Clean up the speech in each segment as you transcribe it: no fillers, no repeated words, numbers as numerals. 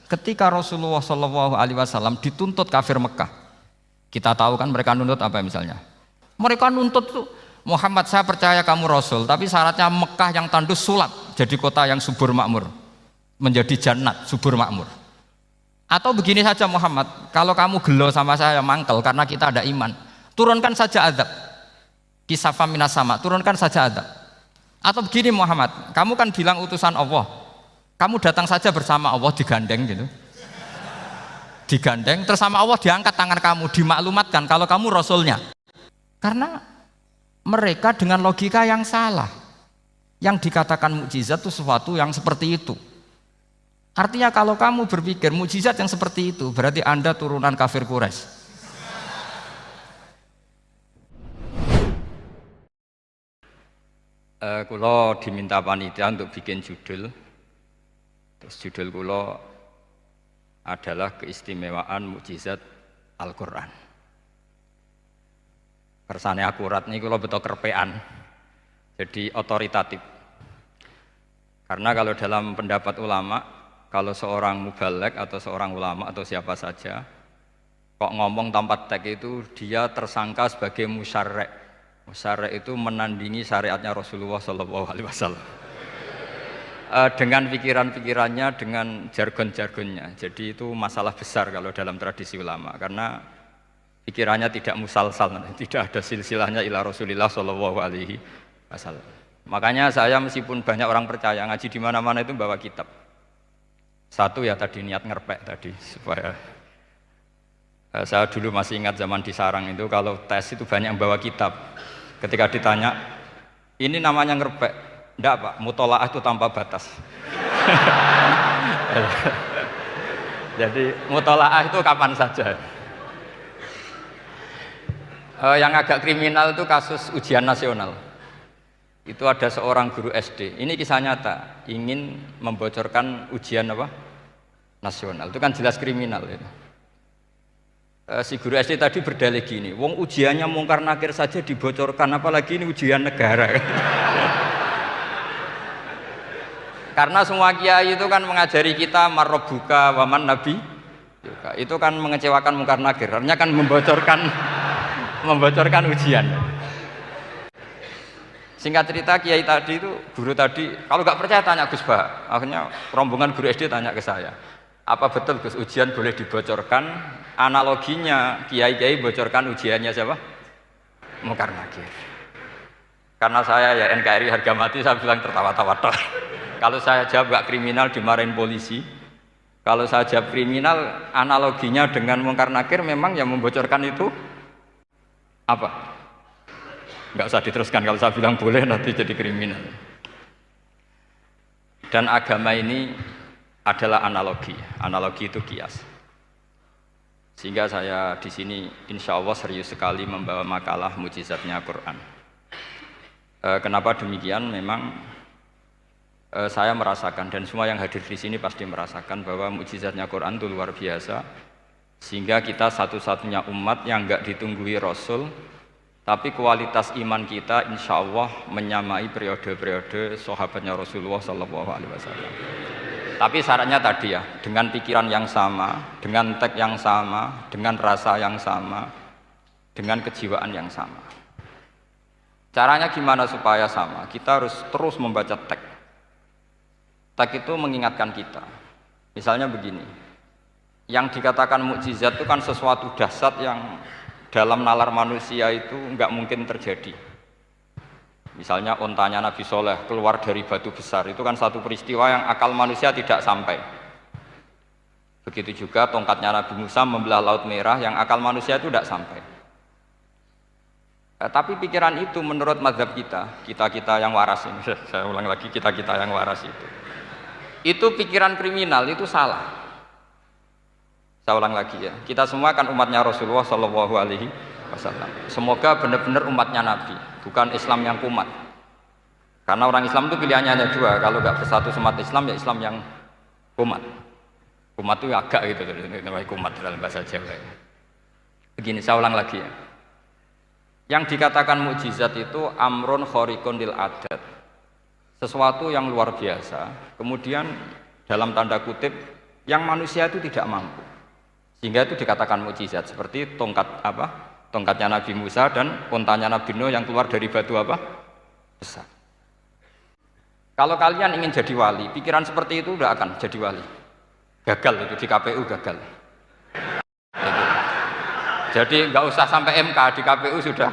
Ketika Rasulullah SAW dituntut kafir Mekah, kita tahu kan mereka nuntut apa misalnya? Mereka nuntut tuh, Muhammad saya percaya kamu Rasul, tapi syaratnya Mekah yang tandus sulap, jadi kota yang subur makmur, menjadi jannat subur makmur. Atau begini saja Muhammad, kalau kamu gelo sama saya mangkel karena kita ada iman, turunkan saja azab, kisafam minas sama, turunkan saja azab. Atau begini Muhammad, kamu kan bilang utusan Allah, kamu datang saja bersama Allah digandeng gitu, digandeng, terus sama Allah diangkat tangan kamu, dimaklumatkan kalau kamu Rasulnya. Karena mereka dengan logika yang salah, yang dikatakan mukjizat itu sesuatu yang seperti itu. Artinya kalau kamu berpikir mukjizat yang seperti itu, berarti Anda turunan kafir Quraisy. Kulo diminta panitia untuk bikin judul. Terus judul kulo adalah keistimewaan mukjizat Al-Qur'an. Kersane akurat nih kulo betul kerpean. Jadi otoritatif. Karena kalau dalam pendapat ulama, kalau seorang mubalek atau seorang ulama atau siapa saja kok ngomong tanpa teks itu dia tersangka sebagai musyarrek. Musyarrek itu menandingi syariatnya Rasulullah SAW. Dengan pikiran-pikirannya, dengan jargon-jargonnya. Jadi itu masalah besar kalau dalam tradisi ulama karena pikirannya tidak musalsal, tidak ada silsilahnya ila Rasulillah SAW. Makanya saya meskipun banyak orang percaya ngaji di mana-mana itu bawa kitab. Satu ya tadi niat ngerpek tadi supaya saya dulu masih ingat zaman di sarang itu kalau tes itu banyak yang bawa kitab. Ketika ditanya ini namanya ngerpek, enggak Pak, mutolaah itu tanpa batas. Jadi mutolaah itu kapan saja. Yang agak kriminal itu kasus ujian nasional. Itu ada seorang guru SD, ini kisah nyata, ingin membocorkan ujian apa? Nasional, itu kan jelas kriminal itu. Si guru SD tadi berdalih gini, wong ujiannya mungkar nakir saja dibocorkan, apalagi ini ujian negara. Karena semua kiai itu kan mengajari kita marrobuka waman nabi, itu kan mengecewakan mungkar nakir, artinya kan membocorkan ujian. Singkat cerita kiai tadi itu, guru tadi, kalau nggak percaya tanya Gus Bah. Akhirnya rombongan guru SD tanya ke saya, apa betul Gus ujian boleh dibocorkan? Analoginya kiai-kiai bocorkan ujiannya siapa? Mungkar nakir. Karena saya ya NKRI harga mati, saya bilang tertawa-tawa. Kalau saya jawab nggak kriminal dimarahin polisi. Kalau saya jawab kriminal, analoginya dengan mungkar nakir memang yang membocorkan itu apa? Nggak usah diteruskan, kalau saya bilang boleh nanti jadi kriminal. Dan agama ini adalah analogi itu kias. Sehingga saya di sini insya Allah serius sekali membawa makalah mukjizatnya Quran. Kenapa demikian? Memang saya merasakan dan semua yang hadir di sini pasti merasakan bahwa mukjizatnya Quran itu luar biasa. Sehingga kita satu-satunya umat yang nggak ditunggui Rasul. Tapi kualitas iman kita insya Allah menyamai periode-periode sahabatnya Rasulullah SAW. Tapi syaratnya tadi ya, dengan pikiran yang sama, dengan teks yang sama, dengan rasa yang sama, dengan kejiwaan yang sama. Caranya gimana supaya sama? Kita harus terus membaca teks. Teks itu mengingatkan kita. Misalnya begini, yang dikatakan mukjizat itu kan sesuatu dahsyat yang dalam nalar manusia itu enggak mungkin terjadi. Misalnya ontanya Nabi Soleh keluar dari batu besar, itu kan satu peristiwa yang akal manusia tidak sampai. Begitu juga tongkatnya Nabi Musa membelah Laut Merah, yang akal manusia itu tidak sampai. Tapi pikiran itu menurut mazhab kita yang waras ini, saya ulang lagi, kita yang waras itu pikiran kriminal, itu salah. Saya ulang lagi ya, kita semua kan umatnya Rasulullah SAW. Semoga benar-benar umatnya Nabi, bukan Islam yang kumat. Karena orang Islam itu pilihannya hanya dua, kalau nggak bersatu umat Islam ya Islam yang kumat. Kumat itu agak gitu, namanya kumat dalam bahasa Jawa. Begini, saya ulang lagi ya. Yang dikatakan mukjizat itu amrun khariqun lil adat, sesuatu yang luar biasa. Kemudian dalam tanda kutip yang manusia itu tidak mampu. Sehingga itu dikatakan mukjizat seperti tongkatnya Nabi Musa dan untanya Nabi Nuh yang keluar dari batu besar. Kalau kalian ingin jadi wali, pikiran seperti itu udah akan jadi wali. Gagal itu di KPU gagal. Jadi nggak usah sampai MK, di KPU sudah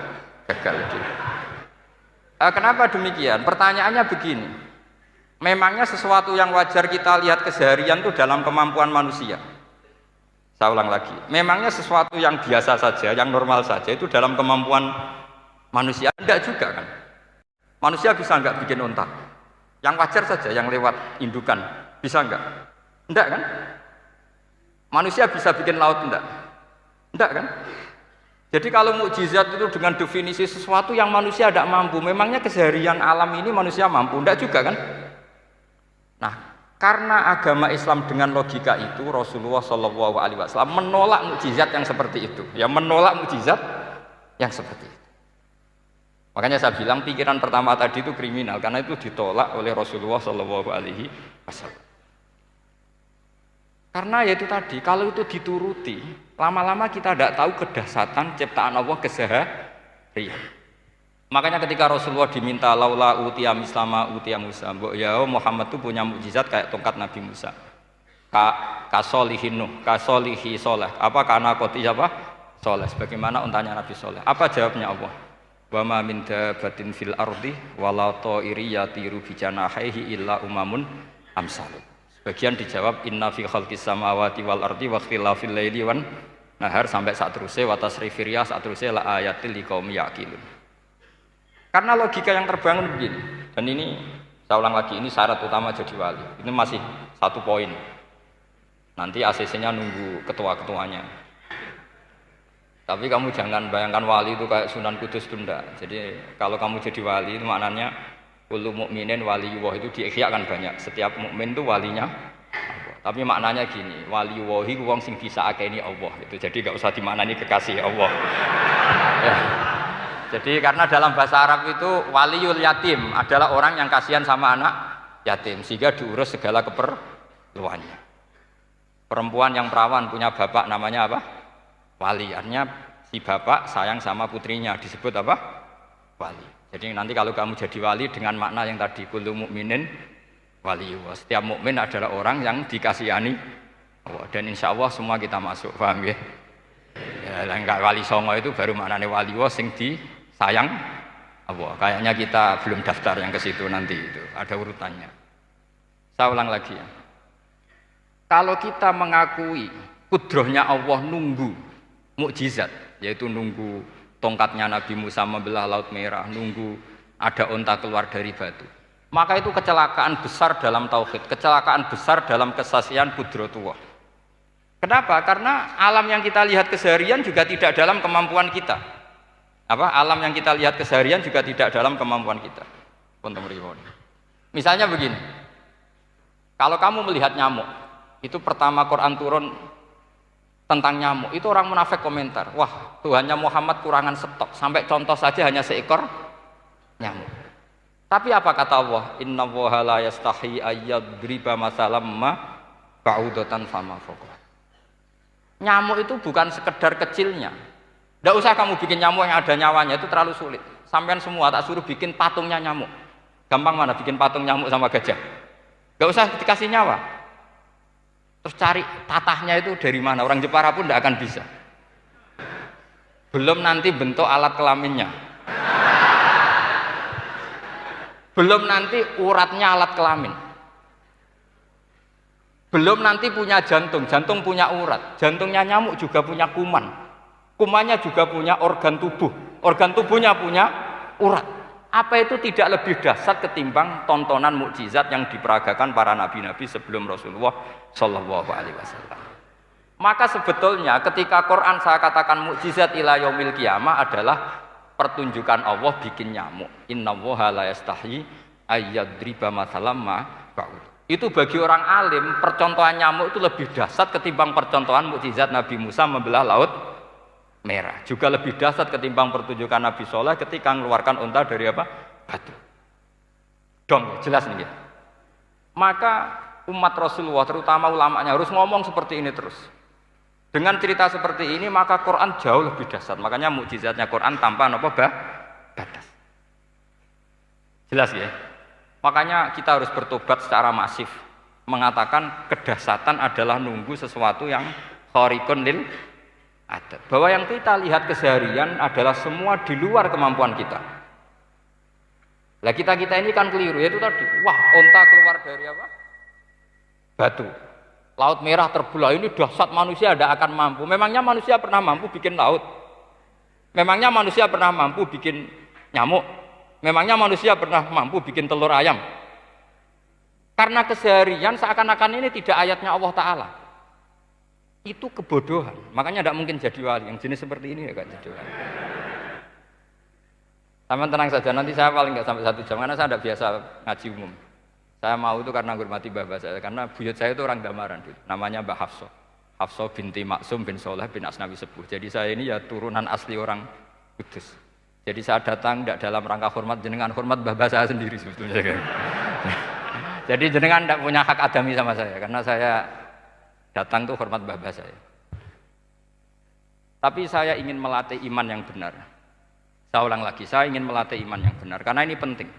gagal. Kenapa demikian? Pertanyaannya begini. Memangnya sesuatu yang wajar kita lihat keseharian itu dalam kemampuan manusia? Saya ulang lagi. Memangnya sesuatu yang biasa saja, yang normal saja itu dalam kemampuan manusia? Enggak juga kan? Manusia bisa enggak bikin unta? Yang wajar saja, yang lewat indukan, bisa enggak? Enggak kan? Manusia bisa bikin laut enggak? Enggak kan? Jadi kalau mukjizat itu dengan definisi sesuatu yang manusia tidak mampu, memangnya keseharian alam ini manusia mampu? Enggak juga kan? Nah, karena agama Islam dengan logika itu, Rasulullah SAW menolak mukjizat yang seperti itu. Ya, menolak mukjizat yang seperti itu. Makanya saya bilang pikiran pertama tadi itu kriminal, karena itu ditolak oleh Rasulullah SAW. Karena ya itu tadi, kalau itu dituruti, lama-lama kita tidak tahu kedahsyatan ciptaan Allah keseharian. Makanya ketika Rasulullah diminta laula utiya mislama utiya Musa, ya Muhammad itu punya mukjizat kayak tongkat Nabi Musa. Kasolihin Nuh, kasolihi soleh. Apa karena koti apa? Soleh. Sebagaimana untanya Nabi Soleh. Apa jawabnya Allah? Wa ma min dabatin fil ardi wala ta'iri yatiru bi janahihi illa umamun amsalukum. Sebagian dijawab inna fi khalqis samawati wal ardi wa ikhtilafil laili wan nahar sampai saat terusnya wa tasrifir riyah saat terusnya la ayatil liqaumi yaqilun. Karena logika yang terbangun begini. Dan ini saya ulang lagi, ini syarat utama jadi wali. Ini masih satu poin. Nanti ACC-nya nunggu ketua-ketuanya. Tapi kamu jangan bayangkan wali itu kayak Sunan Kudus tunda. Jadi kalau kamu jadi wali itu maknanya kullu mukminin waliyullah itu diikhyakan banyak. Setiap mukmin itu walinya Allah. Tapi maknanya gini, waliyullahi wong sing bisa akeni Allah. Itu jadi enggak usah dimaknani kekasih Allah. Ya. Jadi karena dalam bahasa Arab itu waliyul yatim adalah orang yang kasihan sama anak yatim sehingga diurus segala keperluannya. Perempuan yang perawan punya bapak namanya apa? Wali. Artinya si bapak sayang sama putrinya disebut apa? Wali. Jadi nanti kalau kamu jadi wali dengan makna yang tadi kullu mukminin waliyullah. Setiap mukmin adalah orang yang dikasihani Allah. Dan insya Allah semua kita masuk, paham ya? Ya, enggak wali songo itu baru maknanya waliyullah sing disayang Allah. Kayaknya kita belum daftar yang ke situ nanti itu. Ada urutannya. Saya ulang lagi ya. Kalau kita mengakui kudrohnya Allah nunggu mukjizat, yaitu nunggu tongkatnya Nabi Musa membelah Laut Merah, nunggu ada unta keluar dari batu, maka itu kecelakaan besar dalam tauhid, kecelakaan besar dalam kesaksian kudratullah. Kenapa? Karena alam yang kita lihat keseharian juga tidak dalam kemampuan kita. Alam yang kita lihat keseharian juga tidak dalam kemampuan kita. Misalnya begini, kalau kamu melihat nyamuk, itu pertama Quran turun tentang nyamuk, itu orang munafik komentar, wah Tuhannya Muhammad kurangan stok, sampai contoh saja hanya seekor nyamuk. Tapi apa kata Allah? Inna Allaha la yastahi ayyadriba masalam ma ba'udatan fama fawqa. Nyamuk itu bukan sekedar kecilnya. Tidak usah kamu bikin nyamuk yang ada nyawanya, itu terlalu sulit. Sampean semua tak suruh bikin patungnya nyamuk. Gampang mana bikin patung nyamuk sama gajah? Tidak usah dikasih nyawa. Terus cari tatahnya itu dari mana, orang Jepara pun tidak akan bisa. Belum nanti bentuk alat kelaminnya, belum nanti uratnya alat kelamin, belum nanti punya jantung, jantung punya urat, jantungnya nyamuk juga punya kuman, kumannya juga punya organ tubuh, organ tubuhnya punya urat. Apa itu tidak lebih dahsyat ketimbang tontonan mukjizat yang diperagakan para nabi-nabi sebelum Rasulullah Shallallahu Alaihi Wasallam? Maka sebetulnya ketika Quran saya katakan mukjizat ila yaumil qiyamah adalah pertunjukan Allah bikin nyamuk. Inna Allaha la yastahi ayyadriba mathalam ma ba'ud. Itu bagi orang alim percontohan nyamuk itu lebih dahsyat ketimbang percontohan mukjizat Nabi Musa membelah Laut Merah. Juga lebih dahsyat ketimbang pertunjukan Nabi Soleh ketika mengeluarkan unta dari apa? Batu. Dong, jelas nih. Maka umat Rasulullah terutama ulamanya harus ngomong seperti ini terus. Dengan cerita seperti ini maka Quran jauh lebih dahsyat. Makanya mukjizatnya Quran tanpa batas. Jelas ya? Makanya kita harus bertobat secara masif, mengatakan kedahsyatan adalah nunggu sesuatu yang khariqun lil adat. Bahwa yang kita lihat keseharian adalah semua di luar kemampuan kita. Lah kita ini kan keliru, yaitu tadi, wah onta keluar dari apa? Batu. Laut merah terbelah, ini dahsyat, manusia tidak akan mampu. Memangnya manusia pernah mampu bikin laut? Memangnya manusia pernah mampu bikin nyamuk? Memangnya manusia pernah mampu bikin telur ayam? Karena keseharian seakan-akan ini tidak ayatnya Allah Ta'ala. Itu kebodohan. Makanya tidak mungkin jadi wali. Yang jenis seperti ini ya gak jadi wali. Sama tenang saja, nanti saya paling nggak sampai 1 jam karena saya tidak biasa ngaji umum. Saya mau itu karena menghormati mbah saya, karena buyut saya itu orang Damaran, namanya Mbah Hafsah. Hafsah binti Maksum bin Soleh bin Asnawi Sepuh. Jadi saya ini ya turunan asli orang Kudus. Jadi saya datang tidak dalam rangka hormat jenengan, hormat mbah saya sendiri sebetulnya. Jadi jenengan tidak punya hak adami sama saya, karena saya datang tuh hormat mbah saya. Tapi saya ingin melatih iman yang benar. Saya ulang lagi, saya ingin melatih iman yang benar karena ini penting.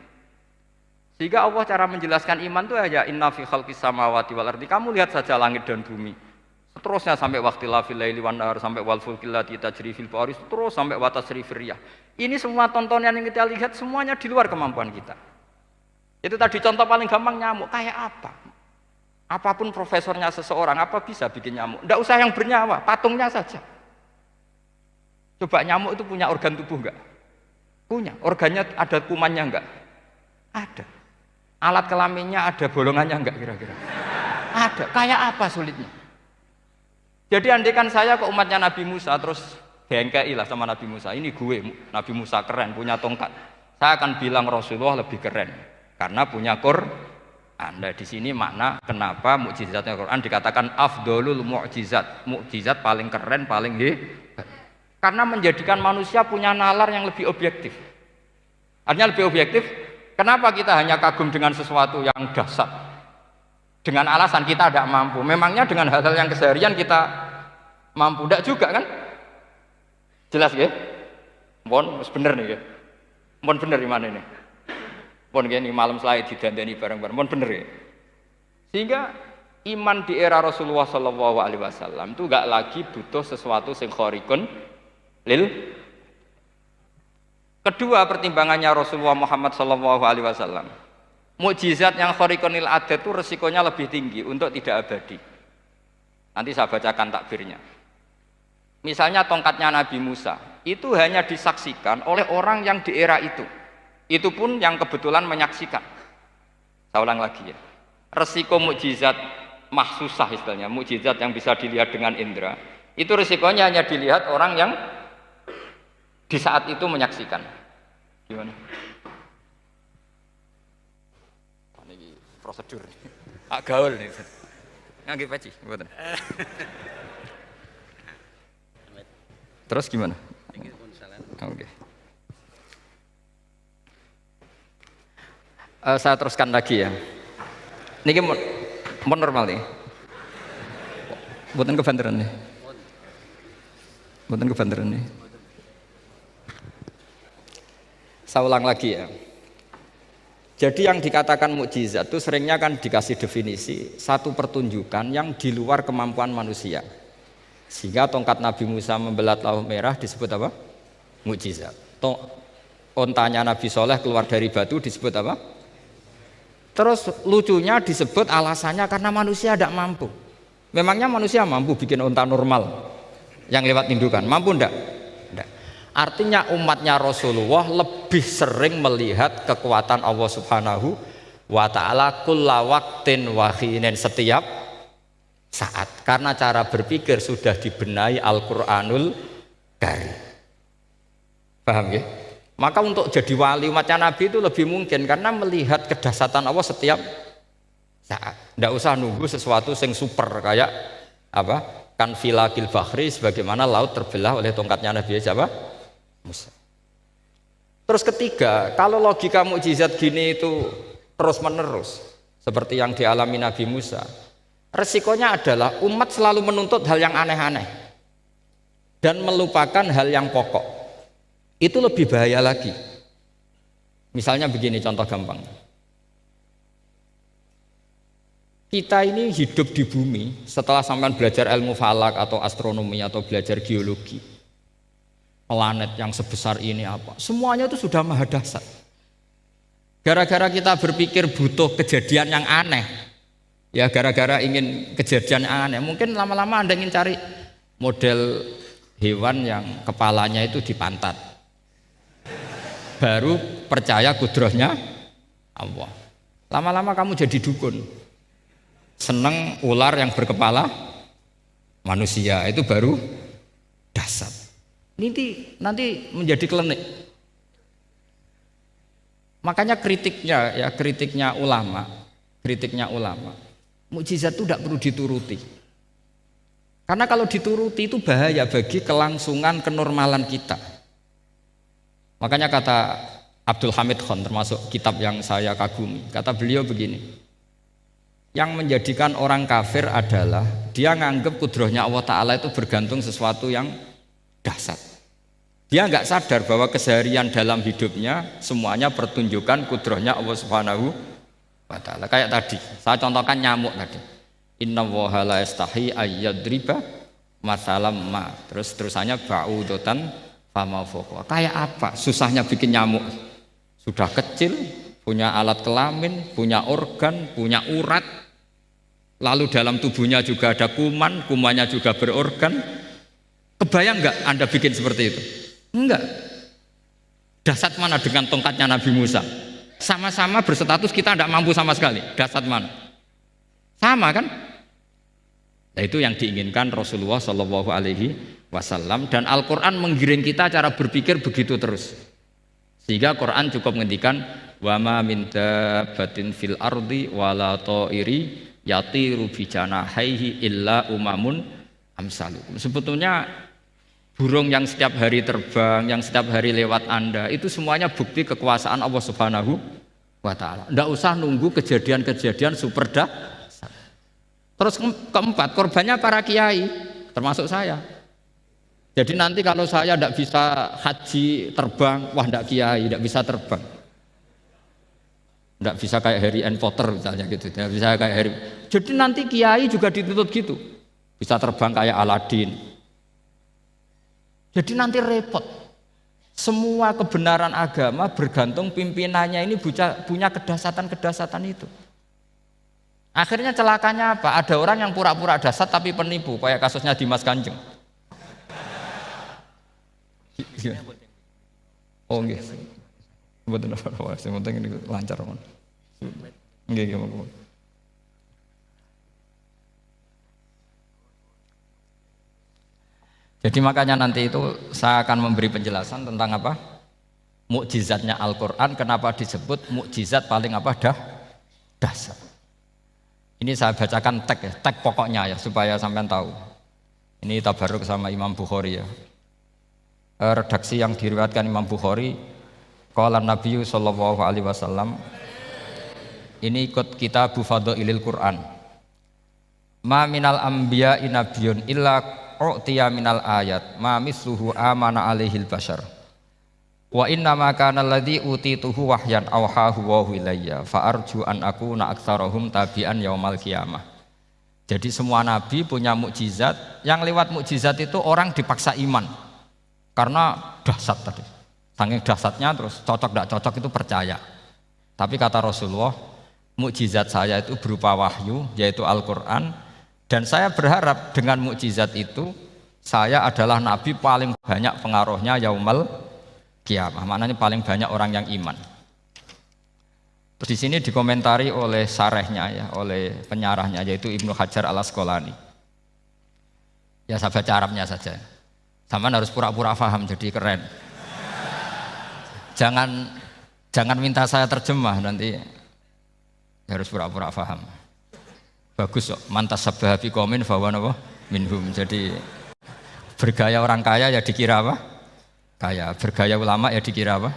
Sehingga Allah cara menjelaskan iman itu aja inna fi khalqis samawati wal ardi. Kamu lihat saja langit dan bumi. Seterusnya sampai waqtil laili wan nahar, sampai wal fulkil lati tajri fil bahri, terus sampai wa tasrifir riyah. Ini semua tontonan yang kita lihat semuanya di luar kemampuan kita. Itu tadi contoh paling gampang, nyamuk kayak apa? Apapun profesornya seseorang, apa bisa bikin nyamuk? Tidak usah yang bernyawa, patungnya saja. Coba nyamuk itu punya organ tubuh enggak? Punya. Organnya ada kumannya enggak? Ada. Alat kelaminnya ada bolongannya enggak kira-kira? Ada. Kayak apa sulitnya? Jadi andaikan saya ke umatnya Nabi Musa terus bengkai lah sama Nabi Musa, ini gue, Nabi Musa keren, punya tongkat. Saya akan bilang Rasulullah lebih keren karena punya Quran. Anda di sini makna kenapa mukjizatnya Quran dikatakan afdolul mukjizat, mukjizat paling keren, paling hebat. Karena menjadikan manusia punya nalar yang lebih objektif. Artinya lebih objektif, kenapa kita hanya kagum dengan sesuatu yang dahsyat? Dengan alasan kita tidak mampu. Memangnya dengan hal-hal yang keseharian kita mampu? Tidak juga kan? Jelas ya? Mohon bener nih ya? Mohon bener di mana ini? Mohon gini malam selai didandani bareng-bareng. Mohon bener ya? Sehingga iman di era Rasulullah SAW itu gak lagi butuh sesuatu yang khariqun lil. Kedua pertimbangannya Rasulullah Muhammad SAW, mukjizat yang khariqun lil adat itu resikonya lebih tinggi untuk tidak abadi. Nanti saya bacakan takbirnya. Misalnya tongkatnya Nabi Musa itu hanya disaksikan oleh orang yang di era itu pun yang kebetulan menyaksikan. Saya ulang lagi ya, resiko mukjizat mahsusah istilahnya, mukjizat yang bisa dilihat dengan indera, itu resikonya hanya dilihat orang yang di saat itu menyaksikan. Gimana? Ini prosedur. Gaul nih. Nggih peci, mboten. Terus gimana? Oke. Saya teruskan lagi ya. Niki mon normal nih. Mboten kebanteran nih. Mboten kebanteran nih. Saya ulang lagi ya. Jadi yang dikatakan mukjizat itu seringnya kan dikasih definisi satu pertunjukan yang di luar kemampuan manusia. Sehingga tongkat Nabi Musa membelah laut merah disebut apa? Mukjizat. Ontanya Nabi Soleh keluar dari batu disebut apa? Terus lucunya disebut alasannya karena manusia tidak mampu. Memangnya manusia mampu bikin onta normal yang lewat indukan? Mampu enggak? Enggak. Artinya umatnya Rasulullah lebih sering melihat kekuatan Allah Subhanahu wa ta'ala kulla waqtin wa hinin, setiap saat, karena cara berpikir sudah dibenahi Al-Qur'anul Karim. Paham ya? Maka untuk jadi wali umatnya Nabi itu lebih mungkin karena melihat kedahsyatan Allah setiap saat. Tidak usah nunggu sesuatu yang super kayak apa? Kan filakil bahri, sebagaimana laut terbelah oleh tongkatnya Nabi siapa? Musa. Terus ketiga, kalau logika mukjizat gini itu terus menerus, seperti yang dialami Nabi Musa, resikonya adalah umat selalu menuntut hal yang aneh-aneh dan melupakan hal yang pokok. Itu lebih bahaya lagi. Misalnya begini contoh gampang. Kita ini hidup di bumi setelah sampean belajar ilmu falak atau astronomi atau belajar geologi. Planet yang sebesar ini apa? Semuanya itu sudah maha dahsyat. Gara-gara kita berpikir butuh kejadian yang aneh, ya gara-gara ingin kejadian yang aneh, mungkin lama-lama Anda ingin cari model hewan yang kepalanya itu di pantat, baru percaya kudrahnya Allah. Lama-lama kamu jadi dukun, seneng ular yang berkepala manusia, itu baru dahsyat. Nanti menjadi klinik. Makanya kritiknya ulama, mukjizat itu tidak perlu dituruti. Karena kalau dituruti itu bahaya bagi kelangsungan kenormalan kita. Makanya kata Abdul Hamid Khan, termasuk kitab yang saya kagumi, kata beliau begini, yang menjadikan orang kafir adalah dia nganggep kudrahnya Allah Ta'ala itu bergantung sesuatu yang dahsyat. Dia nggak sadar bahwa keseharian dalam hidupnya semuanya pertunjukan kudrahnya Allah Subhanahu wa Ta'ala. Kayak tadi, saya contohkan nyamuk tadi. Inna woha la yastahi ayyadriba masalam ma. Terusannya ba'udotan fama fokwa. Kayak apa susahnya bikin nyamuk? Sudah kecil, punya alat kelamin, punya organ, punya urat. Lalu dalam tubuhnya juga ada kuman, kumannya juga berorgan. Kebayang nggak Anda bikin seperti itu? Enggak. Dahsyat mana dengan tongkatnya Nabi Musa? Sama-sama berstatus kita tidak mampu sama sekali. Dahsyat mana? Sama kan? Nah, itu yang diinginkan Rasulullah Shallallahu Alaihi Wasallam, dan Al-Quran menggiring kita cara berpikir begitu terus. Sehingga Quran cukup menghentikan wa ma min dabbatin fil ardi wala ta'iri yatiru bi janahaihi illa umamun amsalukum. Sebetulnya burung yang setiap hari terbang, yang setiap hari lewat Anda, itu semuanya bukti kekuasaan Allah Subhanahu wa Ta'ala. Tidak usah nunggu kejadian-kejadian super dahsyat. Terus keempat, korbannya para kiai, termasuk saya. Jadi nanti kalau saya tidak bisa haji terbang, wah tidak kiai, tidak bisa terbang. Tidak bisa kayak Harry and Potter misalnya gitu, tidak bisa kayak Harry. Jadi nanti kiai juga dituntut gitu, bisa terbang kayak Aladin. Jadi nanti repot. Semua kebenaran agama bergantung pimpinannya ini punya kedahsyatan-kedahsyatan itu. Akhirnya celakanya apa? Ada orang yang pura-pura dahsyat tapi penipu, kayak kasusnya Dimas Kanjeng. Oh nggih. Mboten apa-apa, sing penting ini lancar mon. Nggih. Jadi makanya nanti itu saya akan memberi penjelasan tentang apa? Mukjizatnya Al-Quran, kenapa disebut mukjizat paling apa? Dahsyat. Ini saya bacakan tag pokoknya ya, supaya sampean tahu. Ini tabaruk sama Imam Bukhari ya. Redaksi yang diriwayatkan Imam Bukhari, qala Nabi sallallahu alaihi wasallam, ini ikut kitab Fadhailil Quran. Ma minal anbiya'i nabiyyun illa u'tiya minal ayat ma misluhu amana alaihil bashar wa inna ma kana alladhi utituhu wahyan awhahu wa ilayya fa arju an akuna aktsarahum tabi'an yaumal qiyamah. Jadi semua nabi punya mukjizat, yang lewat mukjizat itu orang dipaksa iman karena dahsyat tadi. Saking dahsyatnya terus cocok tidak cocok itu percaya. Tapi kata Rasulullah, mukjizat saya itu berupa wahyu, yaitu Al-Quran. Dan saya berharap dengan mukjizat itu saya adalah nabi paling banyak pengaruhnya yaumal qiyamah. Maknanya paling banyak orang yang iman. Terus di sini dikomentari oleh sarehnya ya, oleh penyarahnya yaitu Ibnu Hajar Al-Asqalani. Ya saya baca Arabnya saja. Sama harus pura-pura paham jadi keren. Jangan minta saya terjemah nanti harus pura-pura paham. Bagus kok, mantas sabah fi qaumin fahuwa minhum. Jadi bergaya orang kaya ya dikira apa? Kaya. Bergaya ulama ya dikira apa?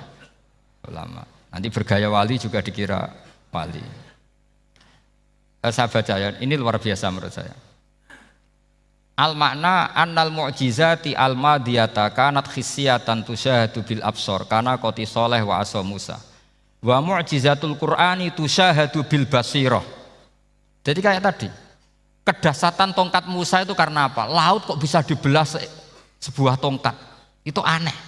Ulama. Nanti bergaya wali juga dikira wali. Saya baca ya, ini luar biasa menurut saya. Al makna annal mu'jizati al madiyata kanat khisyatan tusyahadu bil absor kana qoti soleh wa asa Musa. Wa mu'jizatul Qur'ani tusyahadu bil basirah. Jadi kayak tadi, kedahsyatan tongkat Musa itu karena apa? Laut kok bisa dibelah sebuah tongkat. Itu aneh.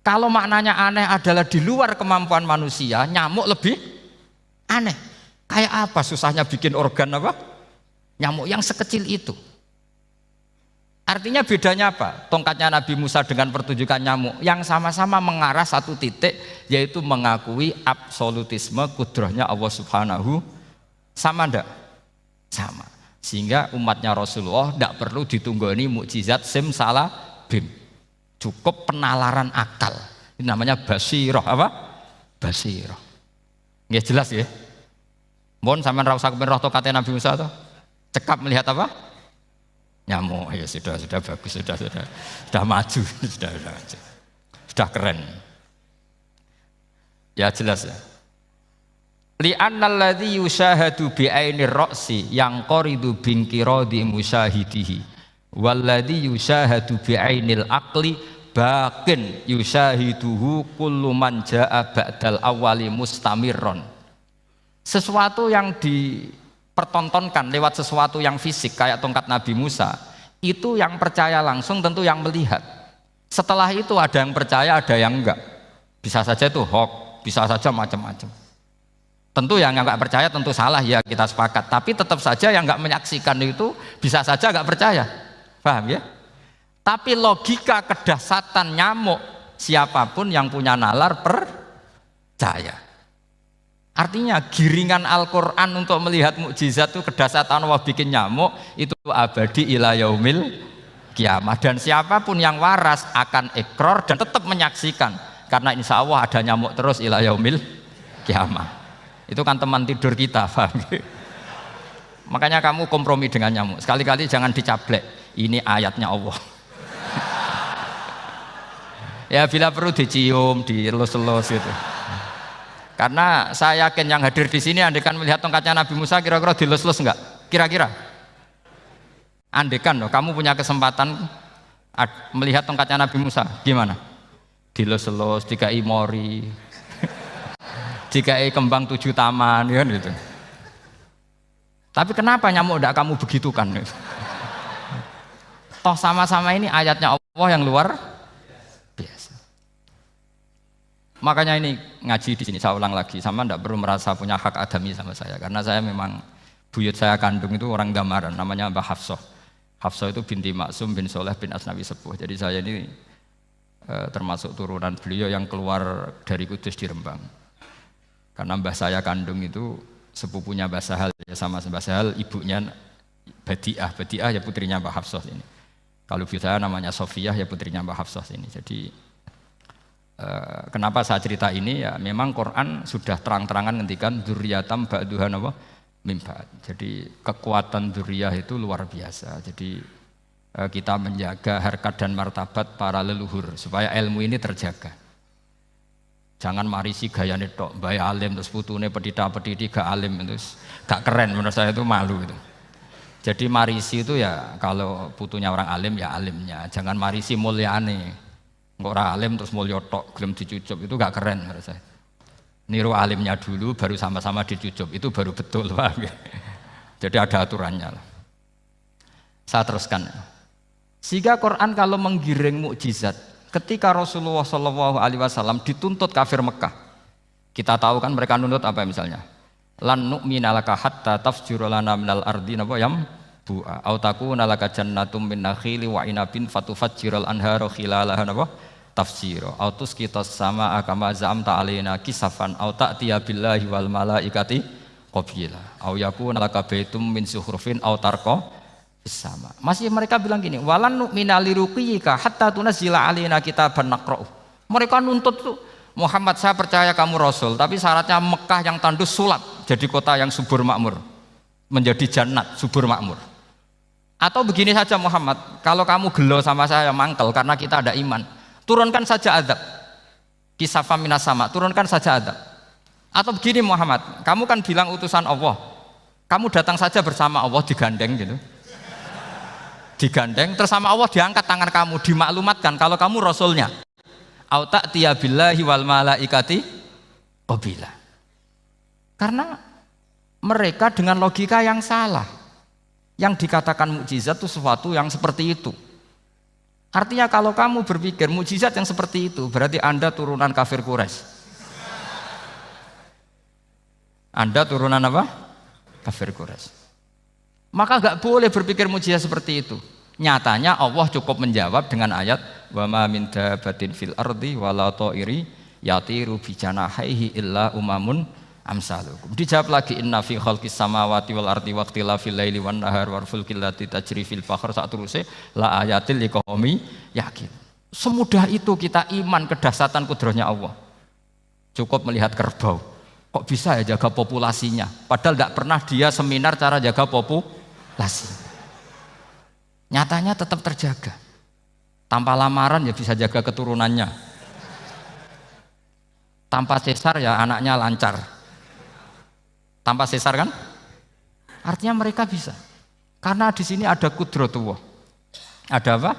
Kalau maknanya aneh adalah di luar kemampuan manusia, nyamuk lebih aneh. Kayak apa susahnya bikin organ apa? Nyamuk yang sekecil itu. Artinya bedanya apa? Tongkatnya Nabi Musa dengan pertunjukan nyamuk yang sama-sama mengarah satu titik, yaitu mengakui absolutisme kudrahnya Allah Subhanahu. Sama ndak? Sama. Sehingga umatnya Rasulullah tidak perlu ditunggoni mukjizat simsalabim. Cukup penalaran akal. Ini namanya basirah apa? Basirah. Nggih jelas ya? Mohon sampean ra usah kepen roh tongkatnya Nabi Musa to. Cekap melihat apa? Nyamuk. Ya sudah bagus, sudah maju, sudah keren. Ya jelas ya. Li'annal ladzi yusyahadu bi ainir ra'si yang qaridu binqiradi musyahidihi walladzi yusyahadu bi ainil aqli baqin yusyahiduhu kullu man jaa ba'dal awwali mustamirron. Sesuatu yang dipertontonkan lewat sesuatu yang fisik kayak tongkat Nabi Musa, itu yang percaya langsung tentu yang melihat. Setelah itu ada yang percaya, ada yang enggak. Bisa saja itu hoax, bisa saja macam-macam. Tentu yang enggak percaya tentu salah, ya kita sepakat. Tapi tetap saja yang enggak menyaksikan itu bisa saja enggak percaya. Paham ya? Tapi logika kedahsyatan nyamuk, siapapun yang punya nalar percaya. Artinya giringan Al-Quran untuk melihat mukjizat itu kedahsyatan Allah bikin nyamuk itu abadi ila yaumil kiamah, dan siapapun yang waras akan ikrar dan tetap menyaksikan karena insya Allah ada nyamuk terus ila yaumil kiamah. Itu kan teman tidur kita, paham? Makanya kamu kompromi dengan nyamuk, sekali-kali jangan dicablek, ini ayatnya Allah. Ya bila perlu dicium, dielus-elus gitu. Karena saya yakin yang hadir di sini andekan melihat tongkatnya Nabi Musa kira-kira dilus-lus enggak? Kira-kira? Andekan loh, kamu punya kesempatan melihat tongkatnya Nabi Musa, gimana? Dilus-lus, dikai mori, dikai kembang 7 taman, ya gitu. Tapi kenapa nyamuk enggak kamu begitukan? Toh sama-sama ini ayatnya Allah yang luar biasa. Makanya ini ngaji di sini saya ulang lagi, sama ndak perlu merasa punya hak adami sama saya, karena saya memang buyut saya kandung itu orang Gamaran, namanya Mbah Hafsah. Hafsah itu binti Maksum bin Soleh bin Asnawi Sepuh. Jadi saya ini termasuk turunan beliau yang keluar dari Kudus di Rembang. Karena mbah saya kandung itu sepupunya Mbah Sahal, ya sama Mbah Sahal, ibunya Badiah. Badiah ya putrinya Mbah Hafsah ini. Kalau ibu saya namanya Sofiyah, ya putrinya Mbah Hafsah ini. Jadi kenapa saya cerita ini, ya memang Quran sudah terang-terangan ngendikan dzurriyatam ba'duha apa mimba. Jadi kekuatan dzurriyah itu luar biasa. Jadi kita menjaga harkat dan martabat para leluhur supaya ilmu ini terjaga. Jangan marisi gayane tok, bae alim terus putune pedita-pediti gak alim, terus gak keren, menurut saya itu malu gitu. Jadi marisi itu ya kalau putunya orang alim ya alimnya, jangan marisi mulyane. Nggak orang alim terus mulya tok gelem dicucup, itu gak keren menurut saya. Niru alimnya dulu baru sama-sama dicucup, itu baru betul, paham ya? Jadi ada aturannya lah. Saya teruskan. Sehingga Quran kalau menggiring mukjizat, ketika Rasulullah SAW dituntut kafir Mekah, kita tahu kan mereka nuntut apa misalnya? Lan nu'mina laka hatta tafjura lana minal ardi napa yam bu'a au takuna laka jannatum min nakhili wa inabin fatufajjiral anhara khilalaha napa tafsira au tusqitas samaa kama za'amta alaina kisafan au ta'tiya billahi wal malaikati qabila au yakuna laka baitum min zuhrufin au tarqa fis sama. Masih mereka bilang gini, walan nu'mina liruqiyika hatta tunazzila alaina kitaban naqra'u. Mereka nuntut tuh, Muhammad saya percaya kamu rasul, tapi syaratnya Mekah yang tandus sulap jadi kota yang subur makmur, menjadi jannat subur makmur. Atau begini saja Muhammad, kalau kamu gelo sama saya mangkel karena kita ada iman, turunkan saja azab. Kisafam minas sama, turunkan saja azab. Atau begini Muhammad, kamu kan bilang utusan Allah, Kamu datang saja bersama Allah digandeng gitu. Digandeng terus sama Allah diangkat tangan kamu, dimaklumatkan kalau kamu rasulnya. Au ta'tiya billahi wal malaikati qabila. Karena mereka dengan logika yang salah. Yang dikatakan mukjizat itu sesuatu yang seperti itu. Artinya kalau kamu berpikir mukjizat yang seperti itu, berarti Anda turunan kafir Quraisy. Anda turunan apa? Kafir Quraisy. Maka enggak boleh berpikir mukjizat seperti itu. Nyatanya Allah cukup menjawab dengan ayat wa ma min dabatin fil ardi wala ta'iri yatiru bi janahihi illa umamun amsalukum. Dijawab lagi inna fi khalqis samawati wal ardi waqtilafil laili wan nahar wal fulkil lati tajri fil bahr saat terusé la ayatil liqaumi yakin. Semudah itu kita iman kedahsyatan kudrahnya Allah. Cukup melihat kerbau. Kok bisa ya jaga populasinya? Padahal tidak pernah dia seminar cara jaga populasi. Nyatanya tetap terjaga. Tanpa lamaran ya bisa jaga keturunannya. Tanpa sesar ya anaknya lancar. Tanpa sesar kan? Artinya mereka bisa. Karena di sini ada kudratullah. Ada apa?